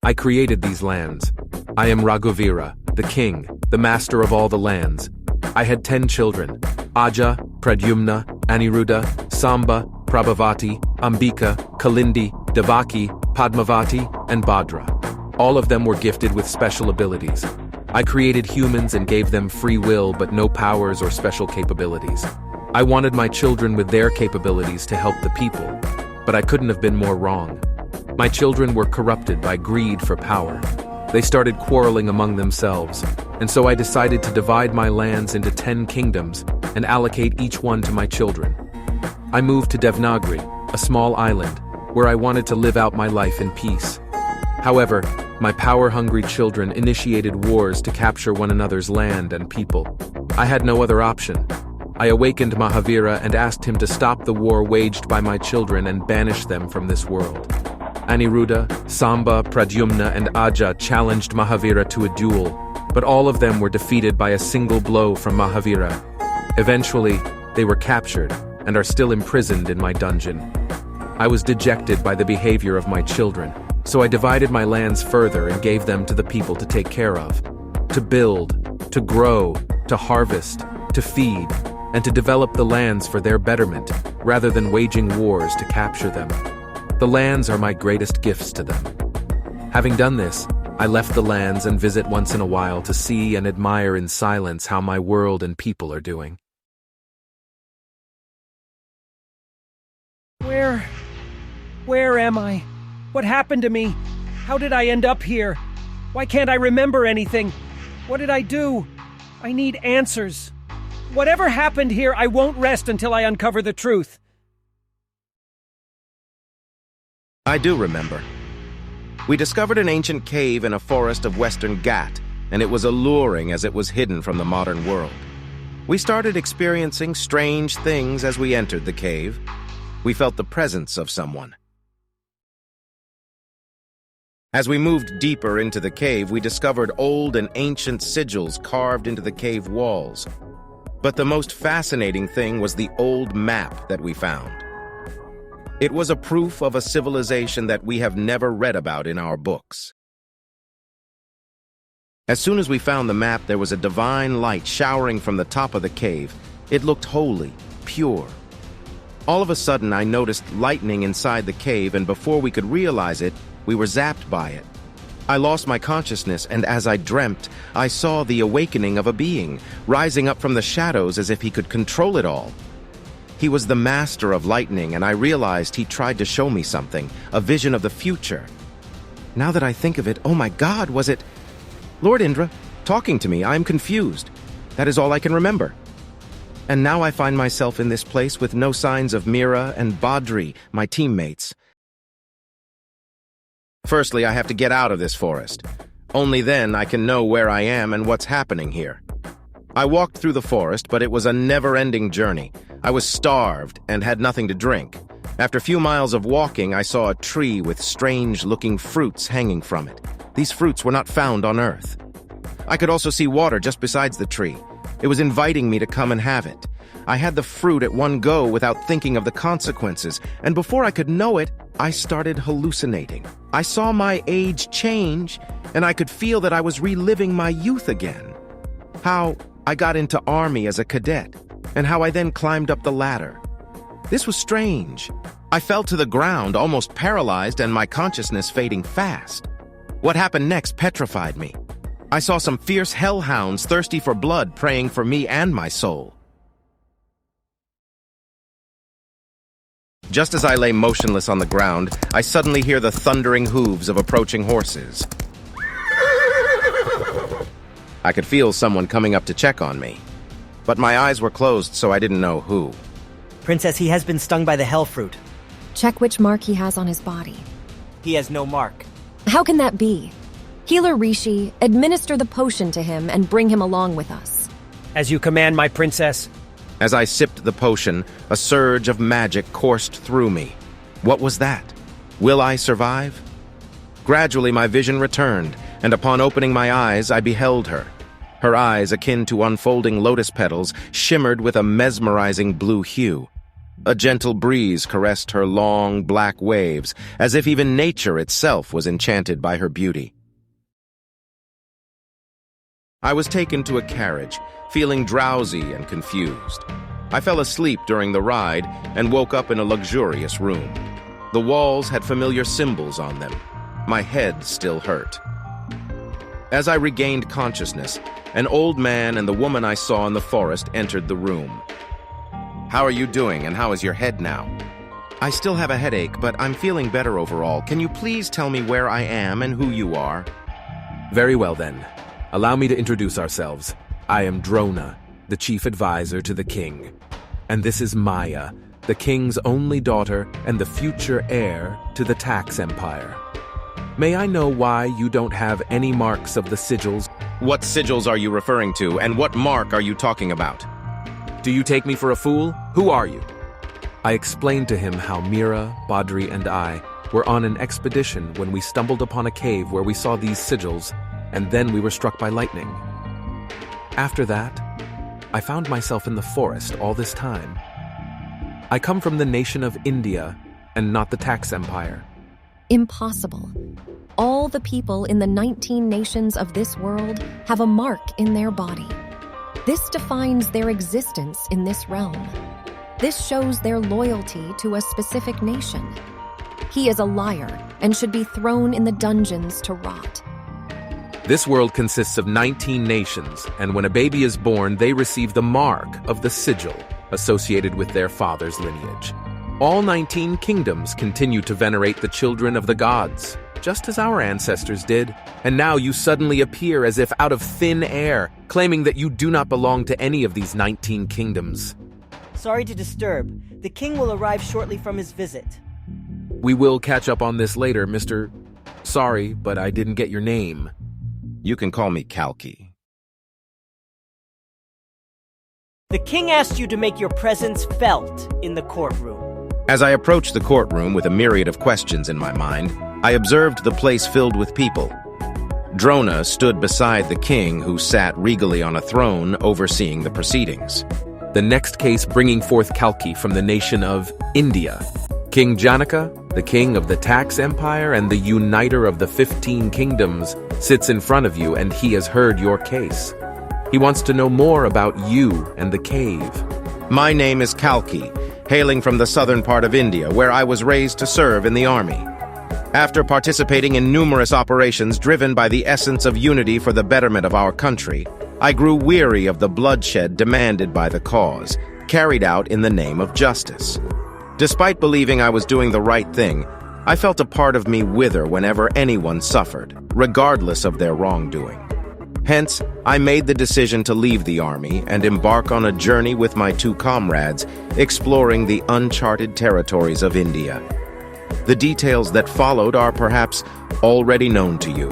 I created these lands. I am Raghuveera, the king, the master of all the lands. I had 10 children: Aja, Pradyumna, Aniruddha, Samba, Prabhavati, Ambika, Kalindi, Devaki, Padmavati, and Bhadra. All of them were gifted with special abilities. I created humans and gave them free will but no powers or special capabilities. I wanted my children with their capabilities to help the people, but I couldn't have been more wrong. My children were corrupted by greed for power. They started quarreling among themselves, and so I decided to divide my lands into 10 kingdoms and allocate each one to my children. I moved to Devnagri, a small island, where I wanted to live out my life in peace. However, my power-hungry children initiated wars to capture one another's land and people. I had no other option. I awakened Mahavira and asked him to stop the war waged by my children and banish them from this world. Aniruddha, Samba, Pradyumna, and Aja challenged Mahavira to a duel, but all of them were defeated by a single blow from Mahavira. Eventually, they were captured and are still imprisoned in my dungeon. I was dejected by the behavior of my children, so I divided my lands further and gave them to the people to take care of. To build, to grow, to harvest, to feed, and to develop the lands for their betterment, rather than waging wars to capture them. The lands are my greatest gifts to them. Having done this, I left the lands and visit once in a while to see and admire in silence how my world and people are doing. Where am I? What happened to me? How did I end up here? Why can't I remember anything? What did I do? I need answers. Whatever happened here, I won't rest until I uncover the truth. I do remember. We discovered an ancient cave in a forest of Western Ghat, and it was alluring as it was hidden from the modern world. We started experiencing strange things as we entered the cave. We felt the presence of someone. As we moved deeper into the cave, we discovered old and ancient sigils carved into the cave walls. But the most fascinating thing was the old map that we found. It was a proof of a civilization that we have never read about in our books. As soon as we found the map, there was a divine light showering from the top of the cave. It looked holy, pure. All of a sudden, I noticed lightning inside the cave, and before we could realize it, we were zapped by it. I lost my consciousness, and as I dreamt, I saw the awakening of a being, rising up from the shadows as if he could control it all. He was the master of lightning, and I realized he tried to show me something, a vision of the future. Now that I think of it, oh my God, was it Lord Indra talking to me? I am confused. That is all I can remember. And now I find myself in this place with no signs of Mira and Badri, my teammates. Firstly, I have to get out of this forest. Only then I can know where I am and what's happening here. I walked through the forest, but it was a never-ending journey. I was starved and had nothing to drink. After a few miles of walking, I saw a tree with strange-looking fruits hanging from it. These fruits were not found on Earth. I could also see water just besides the tree. It was inviting me to come and have it. I had the fruit at one go without thinking of the consequences, and before I could know it, I started hallucinating. I saw my age change, and I could feel that I was reliving my youth again. How I got into army as a cadet, and how I then climbed up the ladder. This was strange. I fell to the ground, almost paralyzed, and my consciousness fading fast. What happened next petrified me. I saw some fierce hellhounds thirsty for blood praying for me and my soul. Just as I lay motionless on the ground, I suddenly hear the thundering hooves of approaching horses. I could feel someone coming up to check on me, but my eyes were closed, so I didn't know who. Princess, he has been stung by the hell fruit. Check which mark he has on his body. He has no mark. How can that be? Healer Rishi, administer the potion to him and bring him along with us. As you command, my princess. As I sipped the potion, a surge of magic coursed through me. What was that? Will I survive? Gradually my vision returned, and upon opening my eyes, I beheld her. Her eyes, akin to unfolding lotus petals, shimmered with a mesmerizing blue hue. A gentle breeze caressed her long, black waves, as if even nature itself was enchanted by her beauty. I was taken to a carriage, feeling drowsy and confused. I fell asleep during the ride and woke up in a luxurious room. The walls had familiar symbols on them. My head still hurt. As I regained consciousness, an old man and the woman I saw in the forest entered the room. "How are you doing, and how is your head now?" "I still have a headache, but I'm feeling better overall. Can you please tell me where I am and who you are?" Very well then. Allow me to introduce ourselves. I am Drona, the chief advisor to the king. And this is Maya, the king's only daughter and the future heir to the tax empire. May I know why you don't have any marks of the sigils? "What sigils are you referring to, and what mark are you talking about?" Do you take me for a fool? Who are you? I explained to him how Mira, Badri, and I were on an expedition when we stumbled upon a cave where we saw these sigils, and then we were struck by lightning. After that, I found myself in the forest all this time. I come from the nation of India and not the tax empire. Impossible. All the people in the 19 nations of this world have a mark in their body. This defines their existence in this realm. This shows their loyalty to a specific nation. He is a liar and should be thrown in the dungeons to rot. This world consists of 19 nations, and when a baby is born, they receive the mark of the sigil associated with their father's lineage. All 19 kingdoms continue to venerate the children of the gods, just as our ancestors did. And now you suddenly appear as if out of thin air, claiming that you do not belong to any of these 19 kingdoms. Sorry to disturb. The king will arrive shortly from his visit. We will catch up on this later, Mr. Sorry, but I didn't get your name. You can call me Kalki. The king asked you to make your presence felt in the courtroom. As I approached the courtroom with a myriad of questions in my mind, I observed the place filled with people. Drona stood beside the king, who sat regally on a throne overseeing the proceedings. The next case bringing forth Kalki from the nation of India. King Janaka, the king of the tax empire and the uniter of the 15 kingdoms, sits in front of you, and he has heard your case. He wants to know more about you and the cave. My name is Kalki, hailing from the southern part of India, where I was raised to serve in the army. After participating in numerous operations driven by the essence of unity for the betterment of our country, I grew weary of the bloodshed demanded by the cause, carried out in the name of justice. Despite believing I was doing the right thing, I felt a part of me wither whenever anyone suffered, regardless of their wrongdoing. Hence, I made the decision to leave the army and embark on a journey with my two comrades, exploring the uncharted territories of India. The details that followed are perhaps already known to you.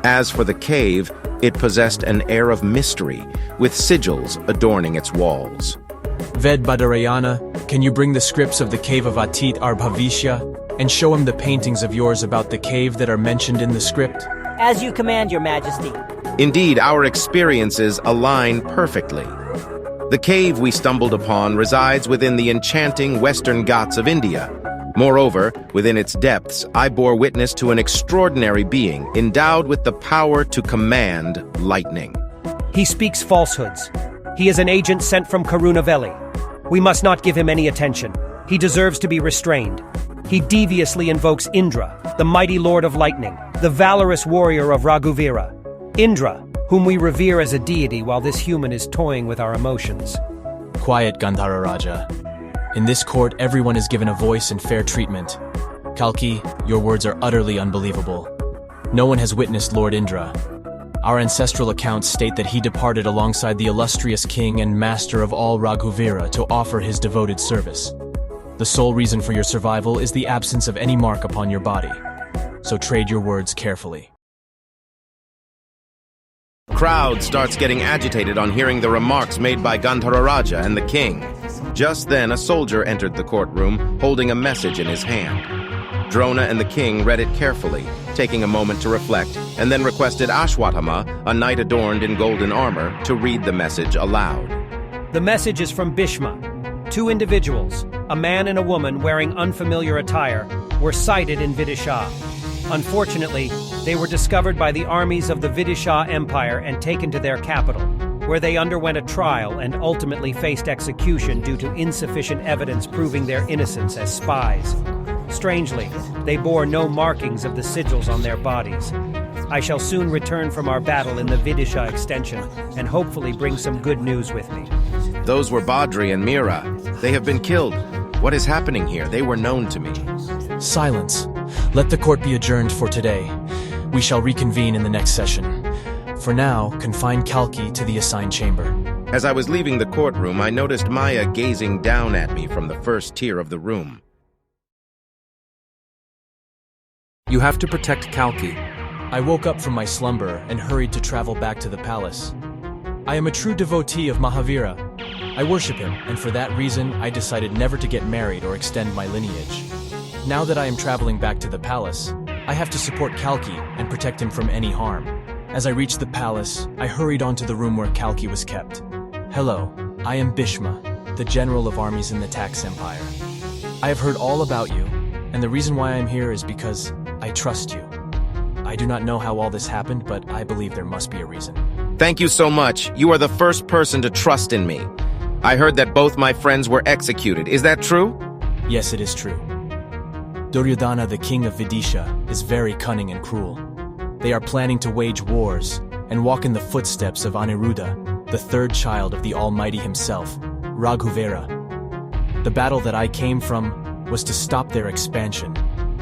As for the cave, it possessed an air of mystery, with sigils adorning its walls. Ved Badarayana, can you bring the scripts of the cave of Atit Arbhavishya and show him the paintings of yours about the cave that are mentioned in the script? As you command, your majesty. Indeed, our experiences align perfectly. The cave we stumbled upon resides within the enchanting Western Ghats of India. Moreover, within its depths, I bore witness to an extraordinary being endowed with the power to command lightning. He speaks falsehoods. He is an agent sent from Karunaveli. We must not give him any attention. He deserves to be restrained. He deviously invokes Indra, the mighty lord of lightning, the valorous warrior of Raghuveera. Indra, whom we revere as a deity while this human is toying with our emotions. Quiet, Gandhararaja. In this court, everyone is given a voice and fair treatment. Kalki, your words are utterly unbelievable. No one has witnessed Lord Indra. Our ancestral accounts state that he departed alongside the illustrious king and master of all Raghuveera to offer his devoted service. The sole reason for your survival is the absence of any mark upon your body. So trade your words carefully. Crowd starts getting agitated on hearing the remarks made by Gandhararaja and the king. Just then, a soldier entered the courtroom, holding a message in his hand. Drona and the king read it carefully, taking a moment to reflect, and then requested Ashwatthama, a knight adorned in golden armor, to read the message aloud. The message is from Bhishma. Two individuals, a man and a woman wearing unfamiliar attire, were sighted in Vidisha. Unfortunately, they were discovered by the armies of the Vidisha Empire and taken to their capital, where they underwent a trial and ultimately faced execution due to insufficient evidence proving their innocence as spies. Strangely, they bore no markings of the sigils on their bodies. I shall soon return from our battle in the Vidisha extension and hopefully bring some good news with me. Those were Badri and Mira. They have been killed. What is happening here? They were known to me. Silence. Let the court be adjourned for today. We shall reconvene in the next session. For now, confine Kalki to the assigned chamber. As I was leaving the courtroom, I noticed Maya gazing down at me from the first tier of the room. You have to protect Kalki. I woke up from my slumber and hurried to travel back to the palace. I am a true devotee of Mahavira. I worship him, and for that reason, I decided never to get married or extend my lineage. Now that I am traveling back to the palace, I have to support Kalki and protect him from any harm. As I reached the palace, I hurried onto the room where Kalki was kept. Hello, I am Bhishma, the general of armies in the Tax Empire. I have heard all about you, and the reason why I am here is because I trust you. I do not know how all this happened, but I believe there must be a reason. Thank you so much. You are the first person to trust in me. I heard that both my friends were executed. Is that true? Yes, it is true. Duryodhana, the king of Vidisha, is very cunning and cruel. They are planning to wage wars and walk in the footsteps of Aniruddha, the third child of the Almighty himself, Raghuveera. The battle that I came from was to stop their expansion,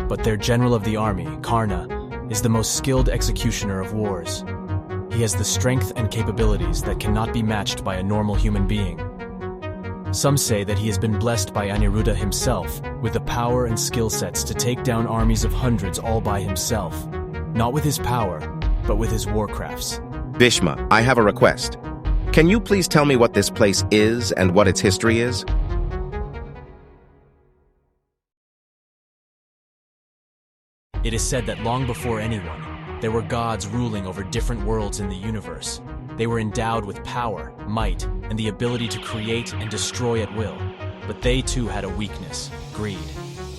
but their general of the army, Karna, is the most skilled executioner of wars. He has the strength and capabilities that cannot be matched by a normal human being. Some say that he has been blessed by Aniruddha himself with the power and skill sets to take down armies of hundreds all by himself, not with his power, but with his warcrafts. Bhishma, I have a request. Can you please tell me what this place is and what its history is? It is said that long before anyone, there were gods ruling over different worlds in the universe. They were endowed with power, might, and the ability to create and destroy at will. But they too had a weakness, greed.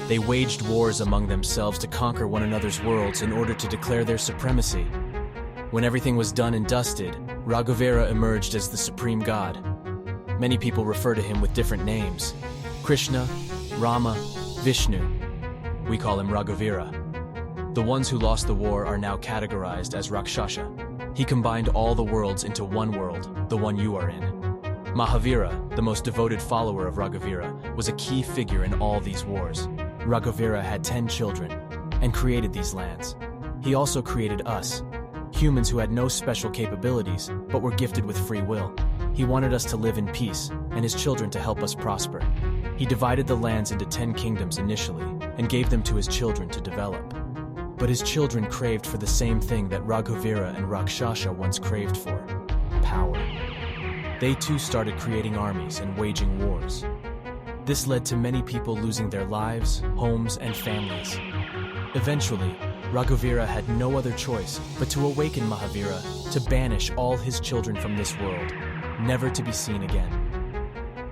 They waged wars among themselves to conquer one another's worlds in order to declare their supremacy. When everything was done and dusted, Raghuveera emerged as the supreme god. Many people refer to him with different names: Krishna, Rama, Vishnu. We call him Raghuveera. The ones who lost the war are now categorized as Rakshasa. He combined all the worlds into one world, the one you are in. Mahavira, the most devoted follower of Raghuveera, was a key figure in all these wars. Raghuveera had 10 children and created these lands. He also created us, humans who had no special capabilities, but were gifted with free will. He wanted us to live in peace, and his children to help us prosper. He divided the lands into 10 kingdoms initially, and gave them to his children to develop. But his children craved for the same thing that Raghuveera and Rakshasa once craved for: power. They too started creating armies and waging wars. This led to many people losing their lives, homes, and families. Eventually, Raghuveera had no other choice but to awaken Mahavira to banish all his children from this world, never to be seen again.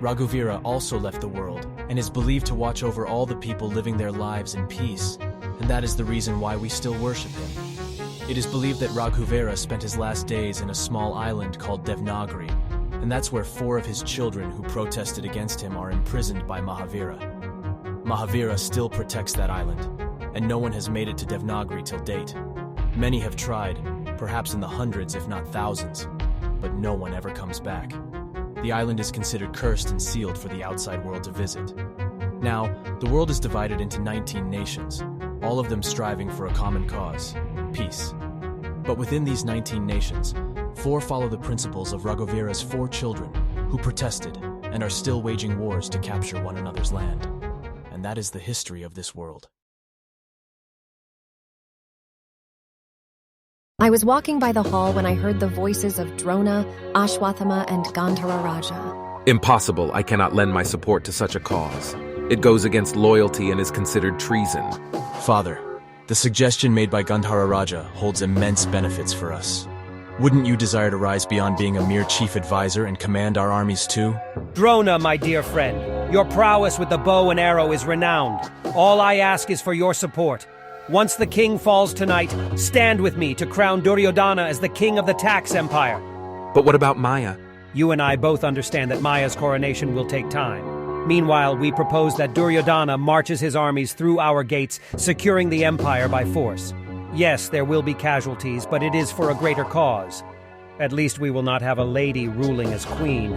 Raghuveera also left the world and is believed to watch over all the people living their lives in peace, and that is the reason why we still worship him. It is believed that Raghuveera spent his last days in a small island called Devnagri, and that's where 4 of his children who protested against him are imprisoned by Mahavira. Mahavira still protects that island, and no one has made it to Devnagri till date. Many have tried, perhaps in the hundreds if not thousands, but no one ever comes back. The island is considered cursed and sealed for the outside world to visit. Now, the world is divided into 19 nations, all of them striving for a common cause: peace. But within these 19 nations, 4 follow the principles of Raghuveera's 4 children, who protested and are still waging wars to capture one another's land. And that is the history of this world. I was walking by the hall when I heard the voices of Drona, Ashwatthama, and Gandhararaja. Impossible. I cannot lend my support to such a cause. It goes against loyalty and is considered treason. Father, the suggestion made by Gandhararaja holds immense benefits for us. Wouldn't you desire to rise beyond being a mere chief advisor and command our armies too? Drona, my dear friend, Your prowess with the bow and arrow is renowned. All I ask is for your support. Once the king falls tonight, stand with me to crown Duryodhana as the king of the Tax Empire. But what about Maya? You and I both understand that Maya's coronation will take time. Meanwhile, we propose that Duryodhana marches his armies through our gates, securing the empire by force. Yes, there will be casualties, but it is for a greater cause. At least we will not have a lady ruling as queen.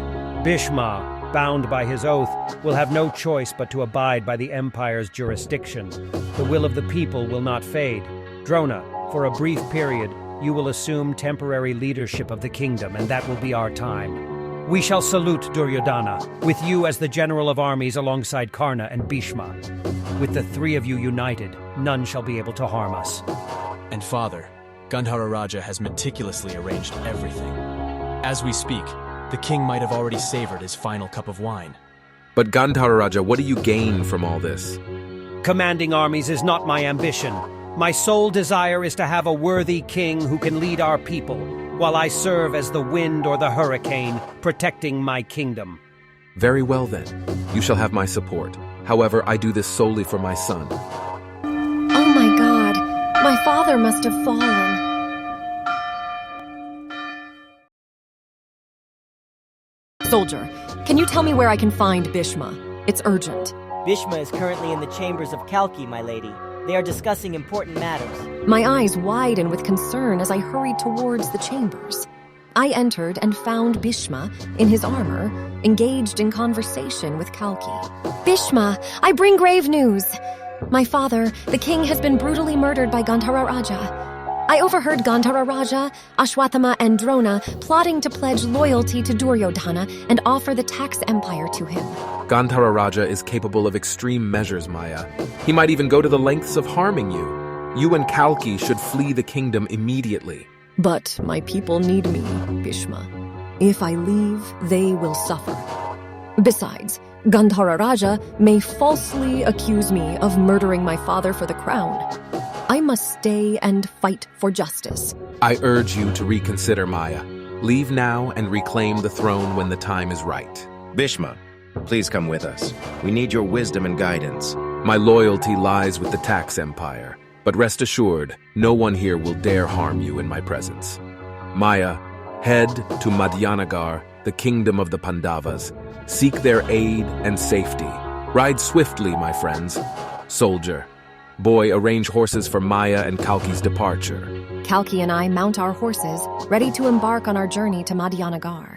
Bhishma, bound by his oath, will have no choice but to abide by the empire's jurisdiction. The will of the people will not fade. Drona, for a brief period, you will assume temporary leadership of the kingdom, and that will be our time. We shall salute Duryodhana, with you as the general of armies alongside Karna and Bhishma. With the three of you united, none shall be able to harm us. And Father, Gandhararaja has meticulously arranged everything. As we speak, the king might have already savored his final cup of wine. But Gandhararaja, what do you gain from all this? Commanding armies is not my ambition. My sole desire is to have a worthy king who can lead our people, while I serve as the wind or the hurricane, protecting my kingdom. Very well then. You shall have my support. However, I do this solely for my son. Oh my God, my father must have fallen. Soldier, can you tell me where I can find Bhishma? It's urgent. Bhishma is currently in the chambers of Kalki, my lady. They are discussing important matters. My eyes widen with concern as I hurried towards the chambers. I entered and found Bhishma, in his armor, engaged in conversation with Kalki. Bhishma, I bring grave news. My father, the king, has been brutally murdered by Gandhararaja. I overheard Gandhararaja, Ashwatthama, and Drona plotting to pledge loyalty to Duryodhana and offer the tax empire to him. Gandhararaja is capable of extreme measures, Maya. He might even go to the lengths of harming you. You and Kalki should flee the kingdom immediately. But my people need me, Bhishma. If I leave, they will suffer. Besides, Gandhararaja may falsely accuse me of murdering my father for the crown. I must stay and fight for justice. I urge you to reconsider, Maya. Leave now and reclaim the throne when the time is right. Bhishma, please come with us. We need your wisdom and guidance. My loyalty lies with the tax empire, but rest assured, no one here will dare harm you in my presence. Maya, head to Madhyanagar, the kingdom of the Pandavas. Seek their aid and safety. Ride swiftly, my friends. Soldier, boy, arrange horses for Maya and Kalki's departure. Kalki and I mount our horses, ready to embark on our journey to Madhyanagar.